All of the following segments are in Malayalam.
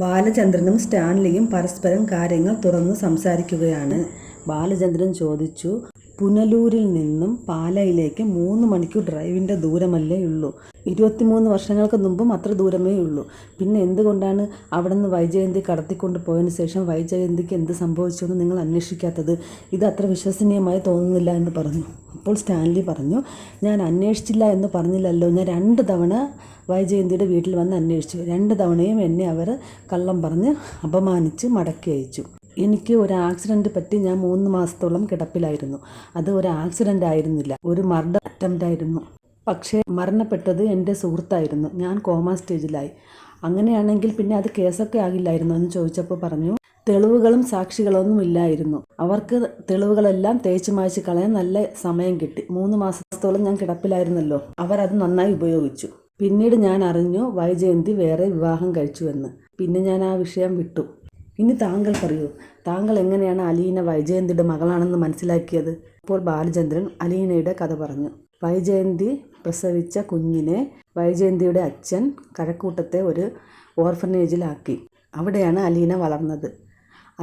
ബാലചന്ദ്രനും സ്റ്റാൻലിയും പരസ്പരം കാര്യങ്ങൾ തുറന്ന് സംസാരിക്കുകയാണ്. ബാലചന്ദ്രൻ ചോദിച്ചു, പുനലൂരിൽ നിന്നും പാലയിലേക്ക് 3 മണിക്കൂർ ഡ്രൈവിൻ്റെ ദൂരമല്ലേ ഉള്ളൂ? 23 വർഷങ്ങൾക്ക് മുമ്പും അത്ര ദൂരമേ ഉള്ളൂ. പിന്നെ എന്തുകൊണ്ടാണ് അവിടെ നിന്ന് വൈജയന്തി കടത്തിക്കൊണ്ട് പോയതിനു ശേഷം വൈജയന്തിക്ക് എന്ത് സംഭവിച്ചുവെന്ന് നിങ്ങൾ അന്വേഷിക്കാത്തത്? ഇത് അത്ര വിശ്വസനീയമായി തോന്നുന്നില്ല എന്ന് പറഞ്ഞു. അപ്പോൾ സ്റ്റാൻലി പറഞ്ഞു, ഞാൻ അന്വേഷിച്ചില്ല എന്ന് പറഞ്ഞില്ലല്ലോ. ഞാൻ 2 തവണ വൈജയന്തിയുടെ വീട്ടിൽ വന്ന് അന്വേഷിച്ചു. 2 തവണയും എന്നെ അവർ കള്ളം പറഞ്ഞ് അപമാനിച്ച് മടക്കി അയച്ചു. എനിക്ക് ഒരു ആക്സിഡൻറ്റ് പറ്റി ഞാൻ 3 മാസത്തോളം കിടപ്പിലായിരുന്നു. അത് ഒരു ആക്സിഡൻ്റ് ആയിരുന്നില്ല, ഒരു മർഡർ അറ്റംപ്റ്റ് ആയിരുന്നു. പക്ഷേ മരണപ്പെട്ടത് എൻ്റെ സുഹൃത്തായിരുന്നു. ഞാൻ കോമ സ്റ്റേജിലായി. അങ്ങനെയാണെങ്കിൽ പിന്നെ അത് കേസൊക്കെ ആകില്ലായിരുന്നു എന്ന് ചോദിച്ചപ്പോൾ പറഞ്ഞു, തെളിവുകളും സാക്ഷികളൊന്നും ഇല്ലായിരുന്നു. അവർക്ക് തെളിവുകളെല്ലാം തേച്ച് മായ്ച്ച് കളയാൻ നല്ല സമയം കിട്ടി. 3 മാസത്തോളം ഞാൻ കിടപ്പിലായിരുന്നല്ലോ. അവരത് നന്നായി ഉപയോഗിച്ചു. പിന്നീട് ഞാൻ അറിഞ്ഞു വൈജയന്തി വേറെ വിവാഹം കഴിച്ചുവെന്ന്. പിന്നെ ഞാൻ ആ വിഷയം വിട്ടു. ഇനി താങ്കൾ പറയൂ, താങ്കൾ എങ്ങനെയാണ് അലീന വൈജയന്തിയുടെ മകളാണെന്ന് മനസ്സിലാക്കിയത്? അപ്പോൾ ബാലചന്ദ്രൻ അലീനയുടെ കഥ പറഞ്ഞു. വൈജയന്തി പ്രസവിച്ച കുഞ്ഞിനെ വൈജയന്തിയുടെ അച്ഛൻ കഴക്കൂട്ടത്തെ ഒരു ഓർഫനേജിലാക്കി. അവിടെയാണ് അലീന വളർന്നത്.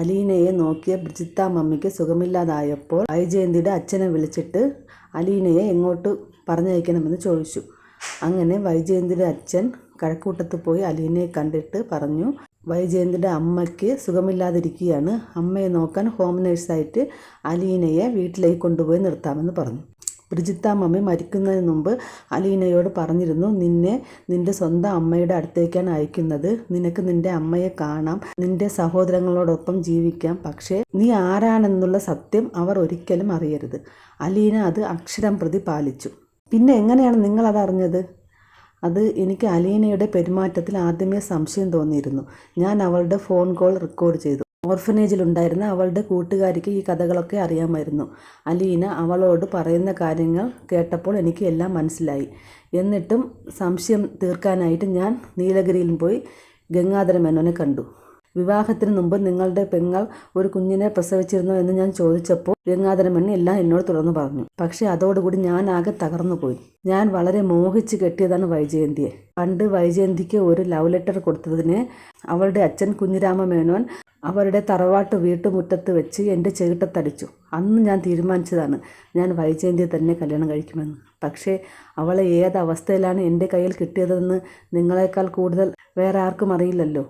അലീനയെ നോക്കിയ ബ്രിജിത്ത മമ്മിക്ക് സുഖമില്ലാതായപ്പോൾ വൈജയന്തിയുടെ അച്ഛനെ വിളിച്ചിട്ട് അലീനയെ എങ്ങോട്ട് പറഞ്ഞയക്കണമെന്ന് ചോദിച്ചു. അങ്ങനെ വൈജയന്തിയുടെ അച്ഛൻ കഴക്കൂട്ടത്ത് പോയി അലീനയെ കണ്ടിട്ട് പറഞ്ഞു, വൈജയന്തിയുടെ അമ്മയ്ക്ക് സുഖമില്ലാതിരിക്കുകയാണ്. അമ്മയെ നോക്കാൻ ഹോം നേഴ്സായിട്ട് അലീനയെ വീട്ടിലേക്ക് കൊണ്ടുപോയി നിർത്താമെന്ന് പറഞ്ഞു. ബ്രിജിത്ത മമ്മി മരിക്കുന്നതിന് മുമ്പ് അലീനയോട് പറഞ്ഞിരുന്നു, നിന്റെ സ്വന്തം അമ്മയുടെ അടുത്തേക്കാണ് അയക്കുന്നത്. നിനക്ക് നിന്റെ അമ്മയെ കാണാം, നിന്റെ സഹോദരങ്ങളോടൊപ്പം ജീവിക്കാം. പക്ഷേ നീ ആരാണെന്നുള്ള സത്യം അവർ ഒരിക്കലും അറിയരുത്. അലീന അത് അക്ഷരം പ്രതി പാലിച്ചു. പിന്നെ എങ്ങനെയാണ് നിങ്ങളത് അറിഞ്ഞത്? അത് എനിക്ക് അലീനയുടെ പെരുമാറ്റത്തിൽ ആദ്യമേ സംശയം തോന്നിയിരുന്നു. ഞാൻ അവളുടെ ഫോൺ കോൾ റെക്കോർഡ് ചെയ്തു. ഓർഫനേജിലുണ്ടായിരുന്ന അവളുടെ കൂട്ടുകാരിക്ക് ഈ കഥകളൊക്കെ അറിയാമായിരുന്നു. അലീന അവളോട് പറയുന്ന കാര്യങ്ങൾ കേട്ടപ്പോൾ എനിക്ക് എല്ലാം മനസ്സിലായി. എന്നിട്ടും സംശയം തീർക്കാനായിട്ട് ഞാൻ നീലഗിരിയിൽ പോയി ഗംഗാധര മേനോനെ കണ്ടു. വിവാഹത്തിന് മുമ്പ് നിങ്ങളുടെ പെങ്ങൾ ഒരു കുഞ്ഞിനെ പ്രസവിച്ചിരുന്നോ എന്ന് ഞാൻ ചോദിച്ചപ്പോൾ ഗംഗാധര മേനോൻ എല്ലാം എന്നോട് തുറന്നു പറഞ്ഞു. പക്ഷേ അതോടുകൂടി ഞാൻ ആകെ തകർന്നു പോയി. ഞാൻ വളരെ മോഹിച്ച് കെട്ടിയതാണ് വൈജയന്തിയെ. പണ്ട് വൈജയന്തിക്ക് ഒരു ലവ് ലെറ്റർ കൊടുത്തതിന് അവളുടെ അച്ഛൻ കുഞ്ഞിരാമ മേനോൻ അവരുടെ തറവാട്ട് വീട്ടുമുറ്റത്ത് വെച്ച് എൻ്റെ ചെകിട്ടത്തടിച്ചു. അന്ന് ഞാൻ തീരുമാനിച്ചതാണ് ഞാൻ വൈജയന്തിയെ തന്നെ കല്യാണം കഴിക്കുമെന്ന്. പക്ഷേ അവളെ ഏത് അവസ്ഥയിലാണ് എൻ്റെ കയ്യിൽ കിട്ടിയതെന്ന് നിങ്ങളെക്കാൾ കൂടുതൽ വേറെ ആർക്കും അറിയില്ലല്ലോ.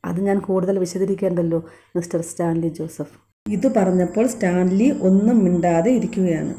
അത് ഞാൻ കൂടുതൽ വിശദീകരിക്കേണ്ടല്ലോ മിസ്റ്റർ സ്റ്റാൻലി ജോസഫ്. ഇത് പറഞ്ഞപ്പോൾ സ്റ്റാൻലി ഒന്നും മിണ്ടാതെ ഇരിക്കുകയാണ്.